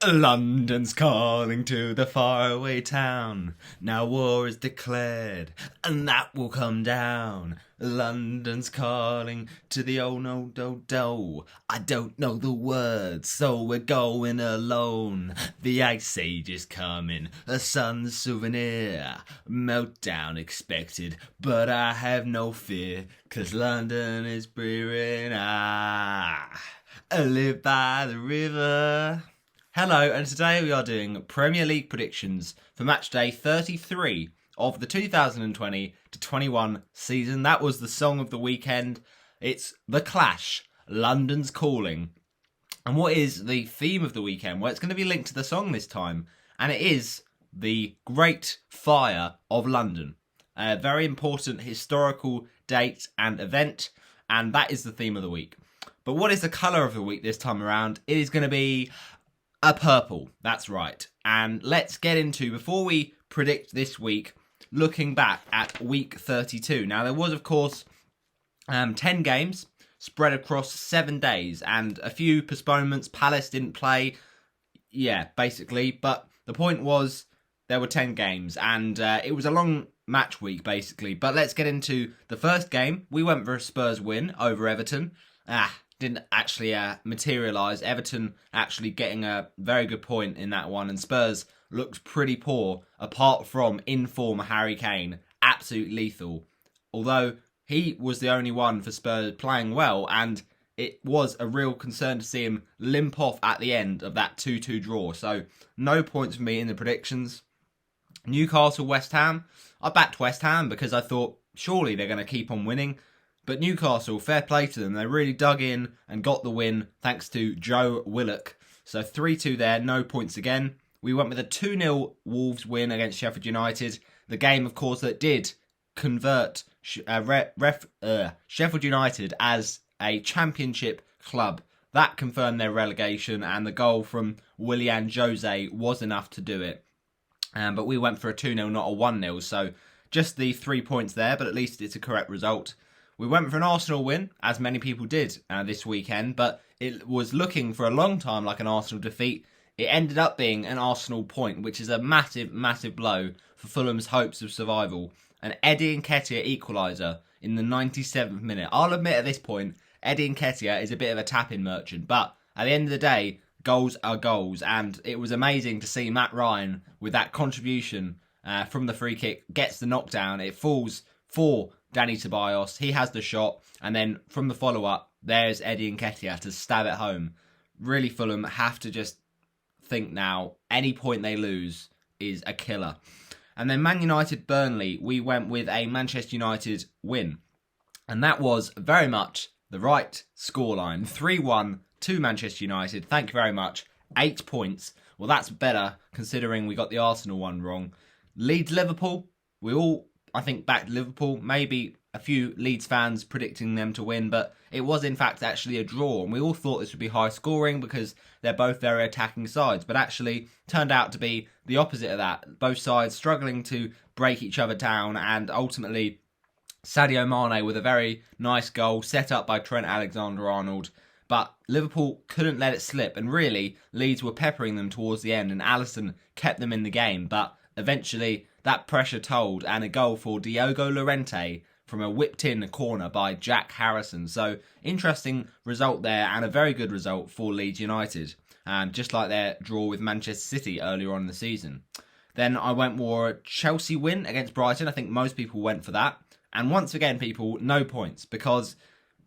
London's calling to the faraway town. Now war is declared, and that will come down. London's calling to the old no do do. I don't know the words, so we're going alone. The ice age is coming, a sun's souvenir. Meltdown expected, but I have no fear, 'cause London is brewing. I live by the river. Hello, and today we are doing Premier League predictions for match day 33 of the 2020 to 21 season. That was the song of the weekend. It's The Clash, London's Calling. And what is the theme of the weekend? Well, it's going to be linked to the song this time, and it is the Great Fire of London. A very important historical date and event, and that is the theme of the week. But what is the colour of the week this time around? It is going to be a purple, that's right. And let's get into, before we predict this week, looking back at week 32. Now, there was, of course, 10 games spread across 7 days and a few postponements. Palace didn't play, basically. But the point was, there were 10 games and it was a long match week, basically. But let's get into the first game. We went for a Spurs win over Everton. Didn't actually materialise. Everton actually getting a very good point in that one, and Spurs looked pretty poor apart from in-form Harry Kane, absolute lethal. Although he was the only one for Spurs playing well, and it was a real concern to see him limp off at the end of that 2-2 draw. So no points for me in the predictions. Newcastle, West Ham. I backed West Ham because I thought surely they're going to keep on winning. But Newcastle, fair play to them. They really dug in and got the win thanks to Joe Willock. So 3-2 there, no points again. We went with a 2-0 Wolves win against Sheffield United. The game, of course, that did convert Sheffield United as a championship club. That confirmed their relegation, and the goal from Willian Jose was enough to do it. But we went for a 2-0, not a 1-0. So just the 3 points there, but at least it's a correct result. We went for an Arsenal win, as many people did this weekend, but it was looking for a long time like an Arsenal defeat. It ended up being an Arsenal point, which is a massive, massive blow for Fulham's hopes of survival. An Eddie Nketiah equaliser in the 97th minute. I'll admit at this point, Eddie Nketiah is a bit of a tap-in merchant, but at the end of the day, goals are goals, and it was amazing to see Matt Ryan with that contribution from the free kick, gets the knockdown. It falls for Danny Ceballos. He has the shot, and then from the follow-up, there's Eddie Nketiah to stab it home. Really, Fulham have to just think now, any point they lose is a killer. And then Man United, Burnley, we went with a Manchester United win. And that was very much the right scoreline. 3-1 to Manchester United. Thank you very much. 8 points. Well, that's better considering we got the Arsenal one wrong. Leeds, Liverpool, we all, I think, backed Liverpool. Maybe a few Leeds fans predicting them to win, but it was in fact actually a draw, and we all thought this would be high scoring because they're both very attacking sides, but actually turned out to be the opposite of that. Both sides struggling to break each other down, and ultimately Sadio Mane with a very nice goal set up by Trent Alexander-Arnold. But Liverpool couldn't let it slip, and really Leeds were peppering them towards the end, and Alisson kept them in the game, but eventually that pressure told, and a goal for Diogo Llorente from a whipped-in corner by Jack Harrison. So, interesting result there, and a very good result for Leeds United, just like their draw with Manchester City earlier on in the season. Then I went for a Chelsea win against Brighton. I think most people went for that. And once again, people, no points, because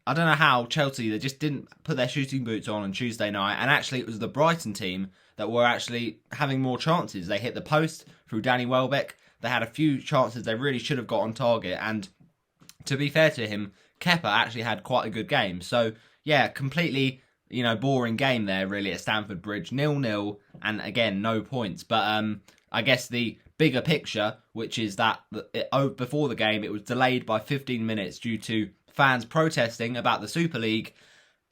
I don't know how Chelsea, they just didn't put their shooting boots on Tuesday night, and actually it was the Brighton team that were actually having more chances. They hit the post through Danny Welbeck. They had a few chances they really should have got on target, and to be fair to him, Kepa actually had quite a good game. So, yeah, completely, boring game there, really, at Stamford Bridge. 0-0, and again, no points. But I guess the bigger picture, which is that before the game, it was delayed by 15 minutes due to fans protesting about the Super League,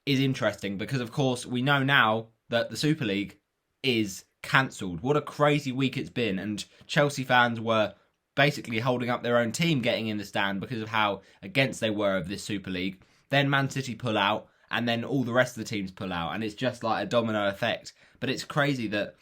is interesting because, of course, we know now that the Super League is cancelled. What a crazy week it's been, and Chelsea fans were basically holding up their own team getting in the stand because of how against they were of this Super League. Then Man City pull out, and then all the rest of the teams pull out, and it's just like a domino effect. But it's crazy that,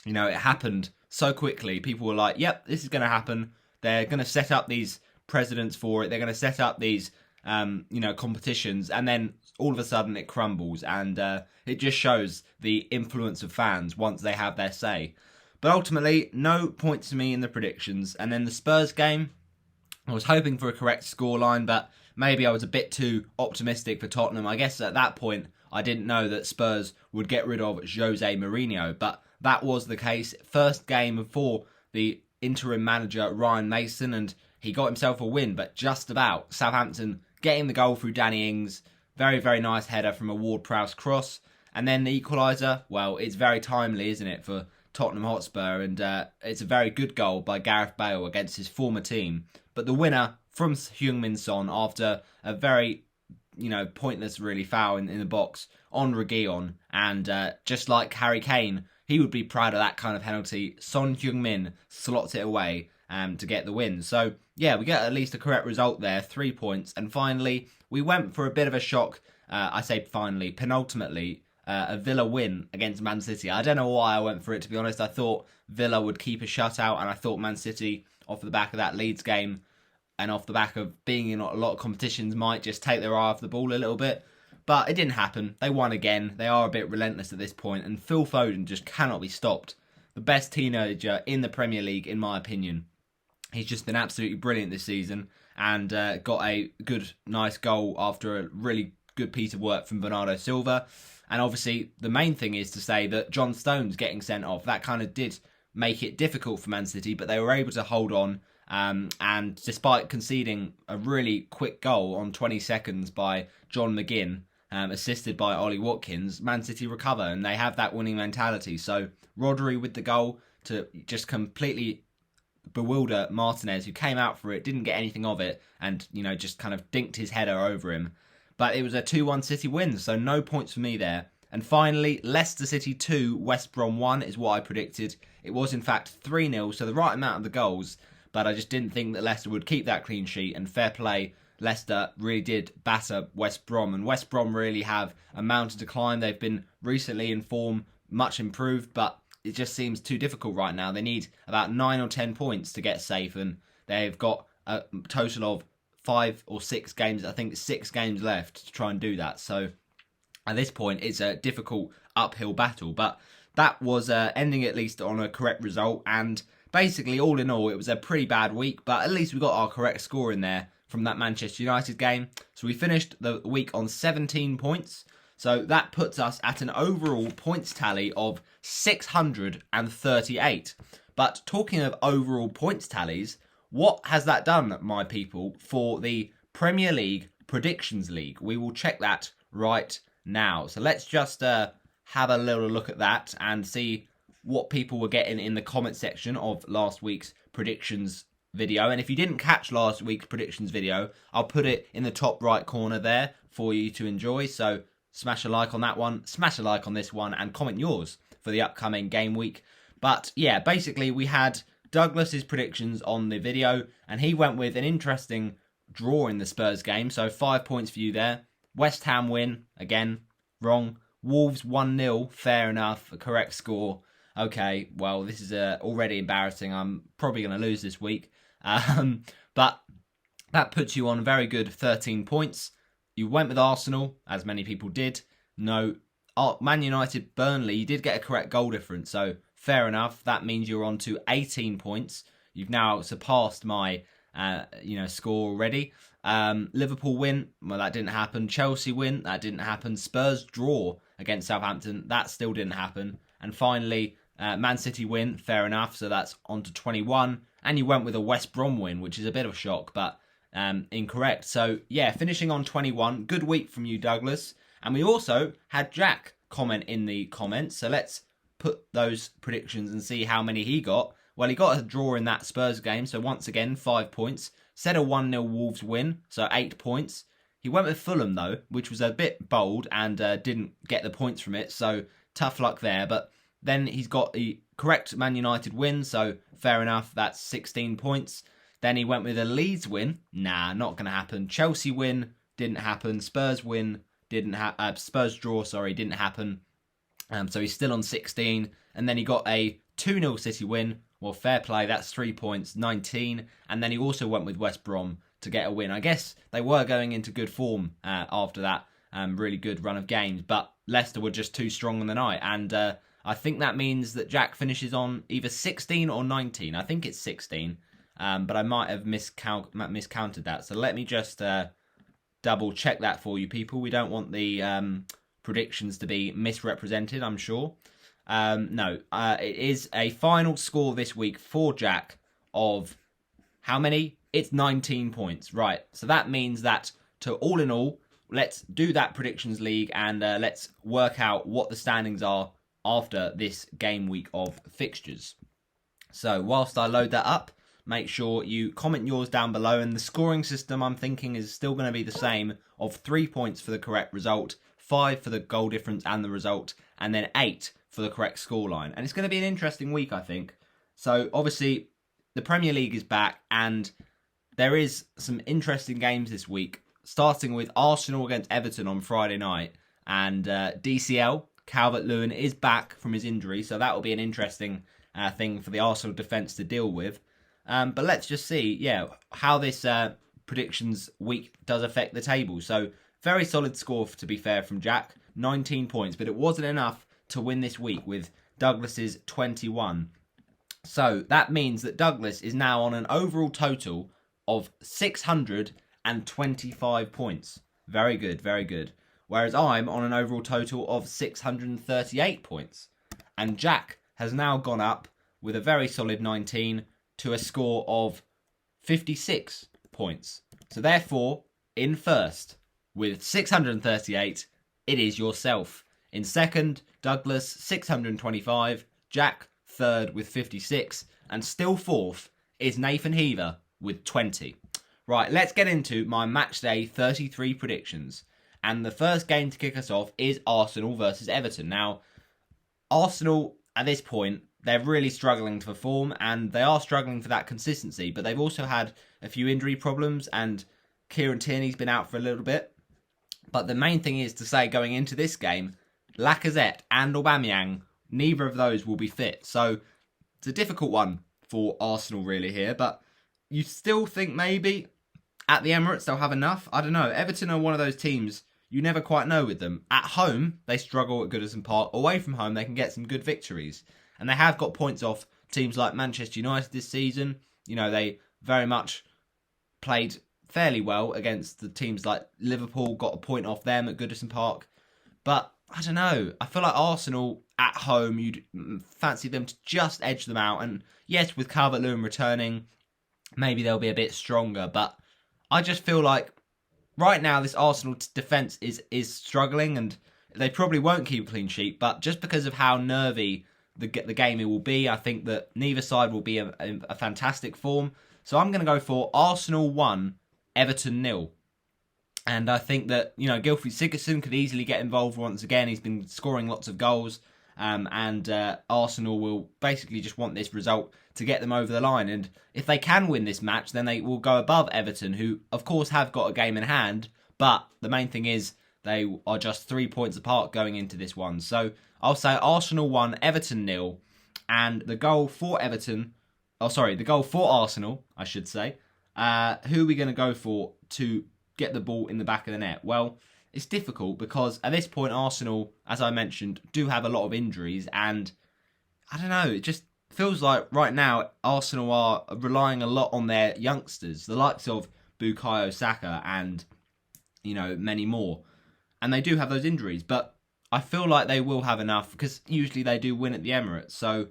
you know, it happened so quickly. People were like, yep, this is going to happen. They're going to set up these presidents for it. They're going to set up these, competitions. And then all of a sudden it crumbles. And it just shows the influence of fans once they have their say. But ultimately, no points to me in the predictions. And then the Spurs game, I was hoping for a correct scoreline, but maybe I was a bit too optimistic for Tottenham. I guess at that point, I didn't know that Spurs would get rid of Jose Mourinho. But that was the case. First game for the interim manager Ryan Mason, and he got himself a win, but just about. Southampton getting the goal through Danny Ings. Very, very nice header from a Ward-Prowse cross. And then the equaliser, well, it's very timely, isn't it, for Tottenham Hotspur, and it's a very good goal by Gareth Bale against his former team. But the winner from Heung-min Son after a very, pointless really foul in the box on Reguilon, and just like Harry Kane, he would be proud of that kind of penalty. Son Heung-min slots it away to get the win. So, yeah, we get at least a correct result there, 3 points. And finally, we went for a bit of a shock, penultimately, a Villa win against Man City. I don't know why I went for it, to be honest. I thought Villa would keep a shutout, and I thought Man City, off the back of that Leeds game, and off the back of being in a lot of competitions, might just take their eye off the ball a little bit. But it didn't happen. They won again. They are a bit relentless at this point, and Phil Foden just cannot be stopped. The best teenager in the Premier League, in my opinion. He's just been absolutely brilliant this season, and got a good, nice goal after a really good piece of work from Bernardo Silva. And obviously, the main thing is to say that John Stones getting sent off, that kind of did make it difficult for Man City, but they were able to hold on. And despite conceding a really quick goal on 20 seconds by John McGinn, assisted by Ollie Watkins, Man City recover, and they have that winning mentality. So Rodri with the goal to just completely bewilder Martinez, who came out for it, didn't get anything of it, and, just kind of dinked his header over him. But it was a 2-1 City win, so no points for me there. And finally, Leicester City 2, West Brom 1 is what I predicted. It was in fact 3-0, so the right amount of the goals, but I just didn't think that Leicester would keep that clean sheet, and fair play, Leicester really did batter West Brom, and West Brom really have a mountain to climb. They've been recently in form, much improved, but it just seems too difficult right now. They need about 9 or 10 points to get safe, and they've got a total of 5 or 6 games, I think 6 games left to try and do that. So at this point, it's a difficult uphill battle, but that was ending at least on a correct result, and basically, all in all, it was a pretty bad week, but at least we got our correct score in there from that Manchester United game. So we finished the week on 17 points. So that puts us at an overall points tally of 638. But talking of overall points tallies, what has that done, my people, for the Premier League Predictions League? We will check that right now. So let's just have a little look at that and see what people were getting in the comment section of last week's predictions video. And if you didn't catch last week's predictions video, I'll put it in the top right corner there for you to enjoy. So smash a like on that one, smash a like on this one, and comment yours for the upcoming game week. But yeah, basically we had Douglas's predictions on the video, and he went with an interesting draw in the Spurs game. So 5 points for you there. West Ham win, again, wrong. Wolves 1-0, fair enough, a correct score. Okay, well, this is already embarrassing. I'm probably going to lose this week. But that puts you on a very good 13 points. You went with Arsenal, as many people did. No, Man United, Burnley, you did get a correct goal difference. So fair enough. That means you're on to 18 points. You've now surpassed my score already. Liverpool win, well, that didn't happen. Chelsea win, that didn't happen. Spurs draw against Southampton, that still didn't happen. And finally, Man City win, fair enough, so that's on to 21. And you went with a West Brom win, which is a bit of a shock, but incorrect. So, yeah, finishing on 21. Good week from you, Douglas. And we also had Jack comment in the comments, so let's put those predictions and see how many he got. Well, he got a draw in that Spurs game, so once again, 5 points. Said a 1-0 Wolves win, so 8 points. He went with Fulham, though, which was a bit bold and didn't get the points from it, so tough luck there. But then he's got the correct Man United win, so fair enough, that's 16 points. Then he went with a Leeds win. Nah, not going to happen. Chelsea win, didn't happen. Spurs win, Spurs draw, didn't happen. So he's still on 16. And then he got a 2-0 City win. Well, fair play. That's 3 points, 19. And then he also went with West Brom to get a win. I guess they were going into good form after that really good run of games. But Leicester were just too strong on the night. And I think that means that Jack finishes on either 16 or 19. I think it's 16. But I might have miscounted that. So let me just double check that for you people. We don't want the predictions to be misrepresented, I'm sure. No, it is a final score this week for Jack of how many? It's 19 points. Right, so that means that to all in all, let's do that predictions league and let's work out what the standings are after this game week of fixtures. So whilst I load that up, make sure you comment yours down below. And the scoring system, I'm thinking, is still going to be the same of 3 points for the correct result, 5 for the goal difference and the result, and then 8 for the correct scoreline. And it's going to be an interesting week, I think. So obviously, the Premier League is back, and there is some interesting games this week, starting with Arsenal against Everton on Friday night. And DCL, Calvert-Lewin, is back from his injury, so that will be an interesting thing for the Arsenal defence to deal with. But let's just see, how this predictions week does affect the table. So, very solid score, to be fair, from Jack. 19 points, but it wasn't enough to win this week with Douglas's 21. So, that means that Douglas is now on an overall total of 625 points. Very good, very good. Whereas I'm on an overall total of 638 points. And Jack has now gone up with a very solid 19 to a score of 56 points. So therefore, in first, with 638, it is yourself. In second, Douglas, 625. Jack, third with 56. And still fourth is Nathan Heaver with 20. Right, let's get into my matchday 33 predictions. And the first game to kick us off is Arsenal versus Everton. Now, Arsenal, at this point, they're really struggling to perform, and they are struggling for that consistency, but they've also had a few injury problems, and Kieran Tierney's been out for a little bit. But the main thing is to say, going into this game, Lacazette and Aubameyang, neither of those will be fit. So, it's a difficult one for Arsenal really here, but you still think maybe at the Emirates they'll have enough? I don't know. Everton are one of those teams you never quite know with them. At home, they struggle at Goodison Park. Away from home, they can get some good victories. And they have got points off teams like Manchester United this season. You know, they very much played fairly well against the teams like Liverpool, got a point off them at Goodison Park. But, I don't know, I feel like Arsenal at home, you'd fancy them to just edge them out. And yes, with Calvert-Lewin returning, maybe they'll be a bit stronger. But I just feel like right now this Arsenal defence is struggling, and they probably won't keep a clean sheet. But just because of how nervy the game it will be, I think that neither side will be a fantastic form. So I'm going to go for Arsenal 1, Everton 0. And I think that, Gylfi Sigurdsson could easily get involved once again. He's been scoring lots of goals. And Arsenal will basically just want this result to get them over the line. And if they can win this match, then they will go above Everton, who, of course, have got a game in hand. But the main thing is they are just 3 points apart going into this one. So I'll say Arsenal 1, Everton 0. And the goal for Arsenal, I should say. Who are we going to go for to get the ball in the back of the net? Well, it's difficult because at this point Arsenal, as I mentioned, do have a lot of injuries, and I don't know, it just feels like right now Arsenal are relying a lot on their youngsters, the likes of Bukayo Saka and, many more. And they do have those injuries, but I feel like they will have enough because usually they do win at the Emirates. So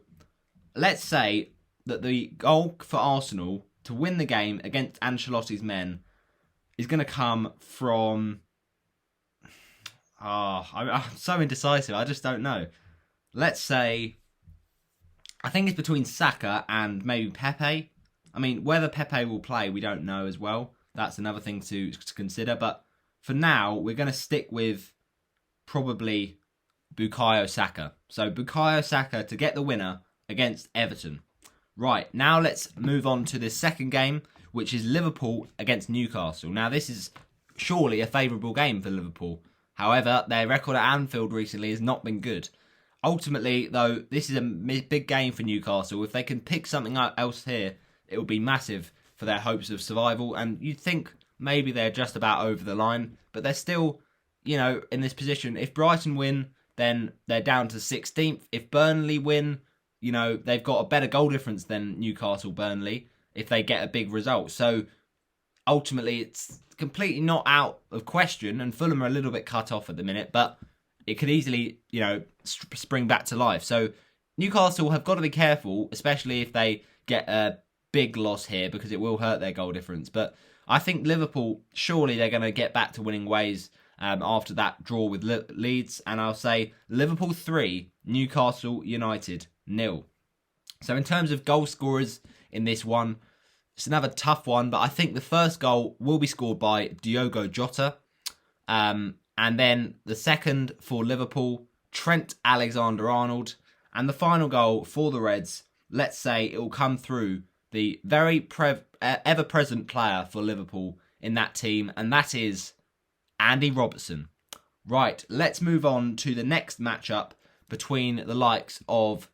let's say that the goal for Arsenal to win the game against Ancelotti's men is going to come from... I'm so indecisive. I just don't know. Let's say... I think it's between Saka and maybe Pepe. I mean, whether Pepe will play, we don't know as well. That's another thing to consider. But for now, we're going to stick with probably Bukayo Saka. So Bukayo Saka to get the winner against Everton. Right, now let's move on to the second game, which is Liverpool against Newcastle. Now, this is surely a favourable game for Liverpool. However, their record at Anfield recently has not been good. Ultimately, though, this is a big game for Newcastle. If they can pick something else here, it will be massive for their hopes of survival. And you'd think maybe they're just about over the line, but they're still, in this position. If Brighton win, then they're down to 16th. If Burnley win, they've got a better goal difference than Newcastle Burnley if they get a big result. So ultimately, it's completely not out of question, and Fulham are a little bit cut off at the minute, but it could easily, spring back to life. So Newcastle have got to be careful, especially if they get a big loss here, because it will hurt their goal difference. But I think Liverpool, surely they're going to get back to winning ways after that draw with Leeds. And I'll say Liverpool 3, Newcastle United 0. So in terms of goal scorers in this one, it's another tough one, but I think the first goal will be scored by Diogo Jota. And then the second for Liverpool, Trent Alexander-Arnold. And the final goal for the Reds, let's say it will come through the very ever-present player for Liverpool in that team, and that is Andy Robertson. Right, let's move on to the next matchup between the likes of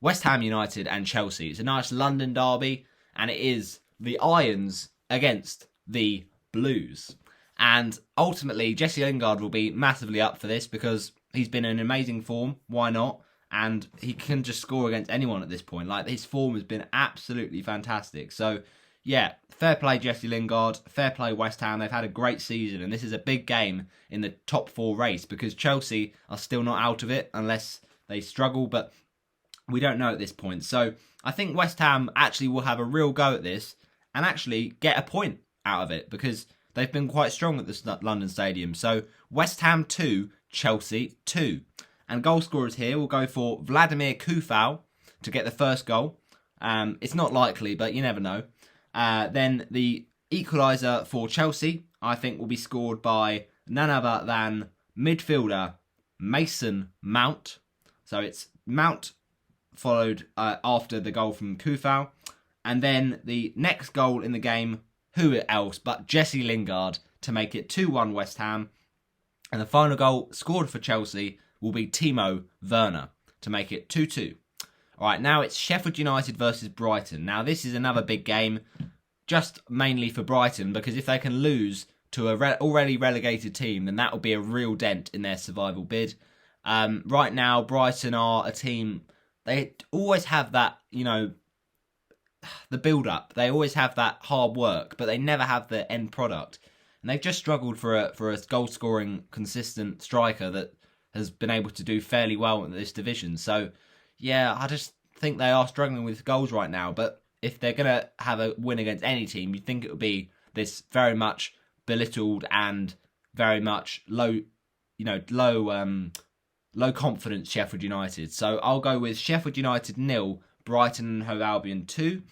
West Ham United and Chelsea. It's a nice London derby, and it is the Irons against the Blues. And ultimately, Jesse Lingard will be massively up for this because he's been in amazing form. Why not? And he can just score against anyone at this point. Like, his form has been absolutely fantastic. So, yeah, fair play Jesse Lingard, fair play West Ham. They've had a great season, and this is a big game in the top 4 race because Chelsea are still not out of it unless they struggle, but we don't know at this point. So, I think West Ham actually will have a real go at this and actually get a point out of it because they've been quite strong at the London Stadium. So, West Ham 2, Chelsea 2. And goal scorers here will go for Vladimir Kufal to get the first goal. It's not likely, but you never know. Then the equaliser for Chelsea, I think, will be scored by none other than midfielder Mason Mount. So it's Mount followed after the goal from Kufal. And then the next goal in the game, who else but Jesse Lingard to make it 2-1 West Ham. And the final goal scored for Chelsea will be Timo Werner to make it 2-2. Alright, now it's Sheffield United versus Brighton. Now this is another big game, just mainly for Brighton, because if they can lose to a already relegated team, then that will be a real dent in their survival bid. Right now, Brighton are a team, they always have that, the build-up. They always have that hard work, but they never have the end product. And they've just struggled for a goal-scoring, consistent striker that has been able to do fairly well in this division. So, yeah, I just think they are struggling with goals right now. But if they're going to have a win against any team, you'd think it would be this very much belittled and very much low confidence Sheffield United. So I'll go with Sheffield United 0, Brighton and Hove Albion 2.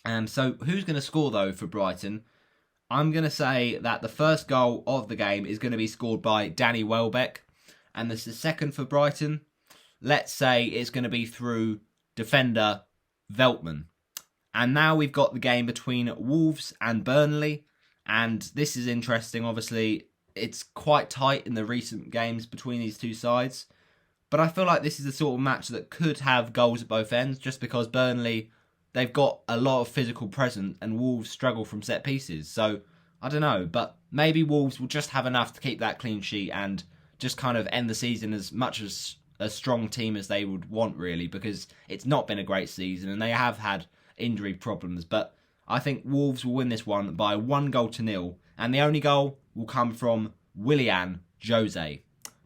And so who's going to score though for Brighton? I'm going to say that the first goal of the game is going to be scored by Danny Welbeck. And the second for Brighton, let's say it's going to be through defender Veltman. And now we've got the game between Wolves and Burnley. And this is interesting, obviously. It's quite tight in the recent games between these two sides. But I feel like this is the sort of match that could have goals at both ends, just because Burnley, they've got a lot of physical presence and Wolves struggle from set pieces. So, I don't know. But maybe Wolves will just have enough to keep that clean sheet and just kind of end the season as much as a strong team as they would want, really, because it's not been a great season and they have had injury problems. But I think Wolves will win this one by 1-0, and the only goal will come from Willian Jose.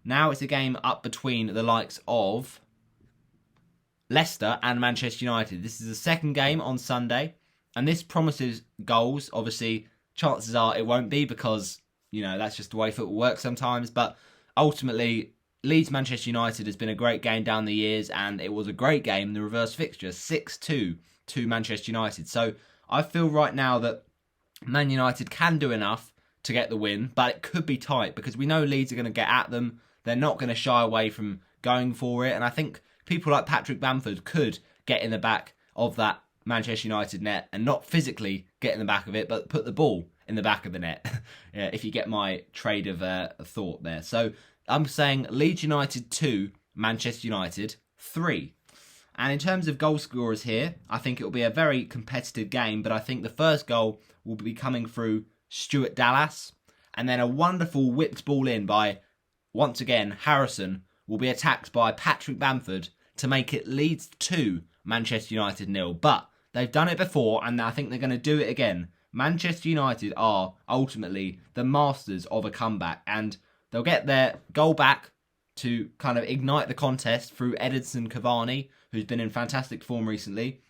Now it's a game up between the likes of Leicester and Manchester United. This is the second game on Sunday, and this promises goals. Obviously, chances are it won't be because, that's just the way football works sometimes, but ultimately, Leeds Manchester United has been a great game down the years, and it was a great game in the reverse fixture, 6-2 to Manchester United. So I feel right now that Man United can do enough to get the win, but it could be tight because we know Leeds are going to get at them. They're not going to shy away from going for it, and I think people like Patrick Bamford could get in the back of that Manchester United net and not physically get in the back of it, but put the ball in the back of the net, yeah, if you get my trade of thought there. So I'm saying Leeds United 2, Manchester United 3. And in terms of goal scorers here, I think it will be a very competitive game, but I think the first goal will be coming through Stuart Dallas, and then a wonderful whipped ball in by, once again, Harrison will be attacked by Patrick Bamford to make it Leeds 2, Manchester United 0. But they've done it before, and I think they're going to do it again. Manchester United are ultimately the masters of a comeback, and they'll get their goal back to kind of ignite the contest through Edinson Cavani, who's been in fantastic form recently.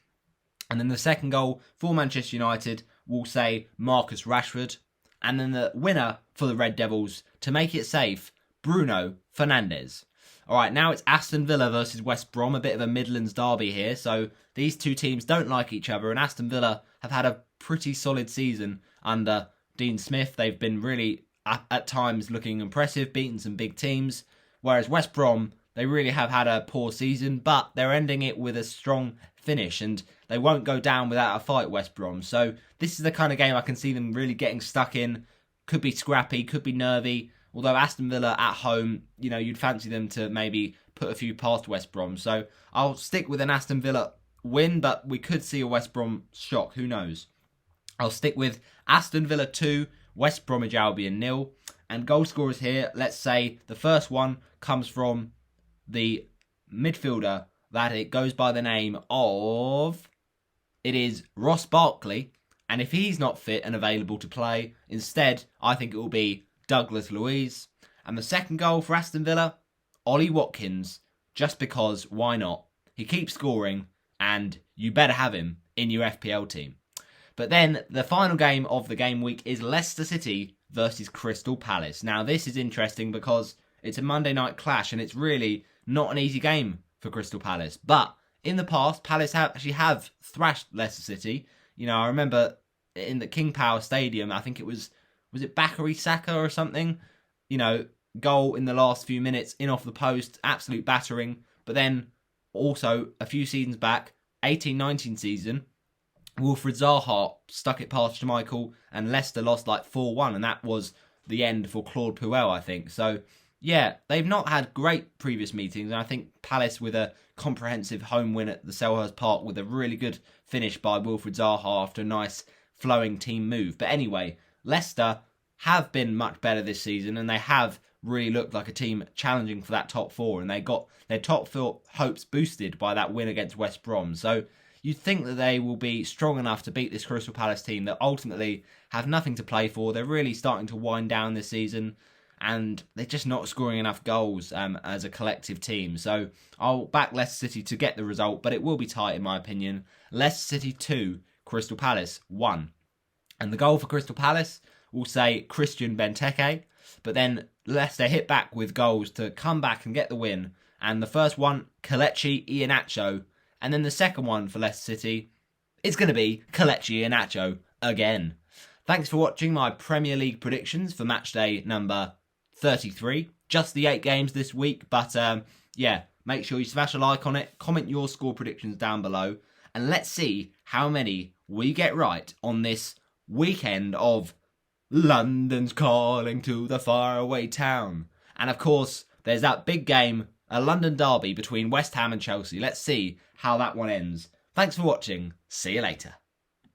And then the second goal for Manchester United will say Marcus Rashford. And then the winner for the Red Devils, to make it safe, Bruno Fernandes. Alright, now it's Aston Villa versus West Brom, a bit of a Midlands derby here. So these two teams don't like each other, and Aston Villa have had a pretty solid season under Dean Smith. They've been really, at times, looking impressive, beating some big teams. Whereas West Brom, they really have had a poor season, but they're ending it with a strong finish, and they won't go down without a fight, West Brom. So this is the kind of game I can see them really getting stuck in. Could be scrappy, could be nervy. Although Aston Villa at home, you know, you'd fancy them to maybe put a few past West Brom. So I'll stick with an Aston Villa win, but we could see a West Brom shock. Who knows? I'll stick with Aston Villa 2, West Bromwich Albion 0. And goal scorers here, let's say the first one comes from the midfielder that it goes by the name of, it is Ross Barkley. And if he's not fit and available to play, instead, I think it will be Douglas Luiz. And the second goal for Aston Villa, Ollie Watkins, just because, why not? He keeps scoring, and you better have him in your FPL team. But then, the final game of the game week is Leicester City versus Crystal Palace. Now, this is interesting because it's a Monday night clash, and it's really not an easy game for Crystal Palace. But in the past, Palace actually have thrashed Leicester City. You know, I remember in the King Power Stadium, I think it was it Bakary Saka or something? You know, goal in the last few minutes, in off the post, absolute battering. But then, also, a few seasons back, 18-19 season, Wilfried Zaha stuck it past Schmeichel, and Leicester lost like 4-1, and that was the end for Claude Puel, I think. So, yeah, they've not had great previous meetings, and I think Palace with a comprehensive home win at the Selhurst Park with a really good finish by Wilfried Zaha after a nice flowing team move. But anyway, Leicester have been much better this season, and they have really looked like a team challenging for that top four, and they got their top four hopes boosted by that win against West Brom. So you'd think that they will be strong enough to beat this Crystal Palace team that ultimately have nothing to play for. They're really starting to wind down this season, and they're just not scoring enough goals as a collective team. So I'll back Leicester City to get the result, but it will be tight in my opinion. Leicester City 2, Crystal Palace 1. And the goal for Crystal Palace will say Christian Benteke, but then Leicester hit back with goals to come back and get the win. And the first one, Kelechi Iheanacho, and then the second one for Leicester City is going to be Kelechi Iheanacho again. Thanks for watching my Premier League predictions for match day number 33. Just the 8 games this week, but yeah, make sure you smash a like on it, comment your score predictions down below, and let's see how many we get right on this weekend of London's Calling to the Faraway Town. And of course, there's that big game, a London derby between West Ham and Chelsea. Let's see how that one ends. Thanks for watching. See you later.